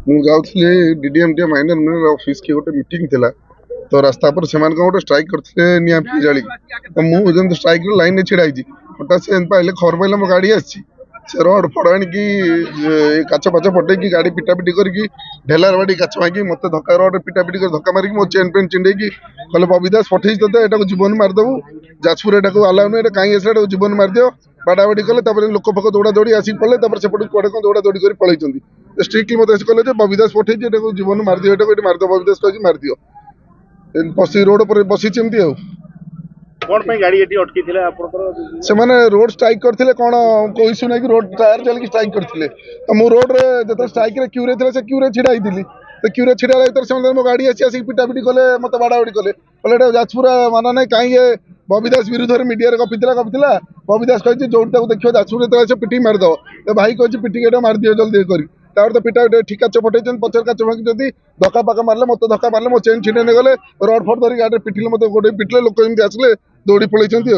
मुझे डीडीएमडी minor mineral office की गोटे मीटिंग थिला तो रास्ता पर से गोटे स्ट्राइक करते निया जाली तो मुझे स्ट्राइक लाइन छिड़ा हठात से पाइले खबर पाइले मो गाड़ी आसी से रोड फड़ आणिकी काच पाच फटे गाड़ी पिटापिटी करके ढेलार बाड़ी काच भांगी मत धक्का रोड पिटापिटी कर धक्का मारिकी मो चेन पेन चिंडेकी कहले बबी दास पठेई ते एटा जीवन मारिदेबू जाजपुर एटा आलाउ नुह कहीं आसा जीवन मारिदियो बाड़ाबाड़ी कले लोक फोक दौड़ा दौड़ी आसिक पड़े सेपट कड़े कौन दौड़ा दौड़ी कर पलैंती स्ट्रिक्टली मत कहले बबी दास पठेई जीवन मारिदियो एटा मारिद बबी दास कही मारिदियो बसी रोड पर बसी कौन पे गाड़ी एटी अटकी थिला आपनकर से माने रोड स्ट्राइक करथिले कोन को इश्यू नै कि रोड टायर चल के स्ट्राइक करथिले तो मु रोड रे जत स्ट्राइक रे क्यू रे थिले से क्यू रे छिड़ा आइथिली तो क्यू रे छिड़ा लाइतर से मो गाड़ी आसी पिटापिटी कले मत बाड़ाबाड़ी कले जाजपुर माना नै काई बबी दास विरुद्ध रे मीडिया रे कपिथिला बबी दास कहि जोट ताको देखियो जाजपुर रे से पिटी मार दो तो भाई कहि पिटी के मार दियो जल्दी करी तार तो पिटा ठिका चपटे पचर काच भांगी जदि धक्का पाका मारले मत धक्का मारले मो चेन छिड़े गले रड फड धरी गाड़ी पिटिले मत गोटे पिटले लोक एमती आसले दौड़ी पलैंती।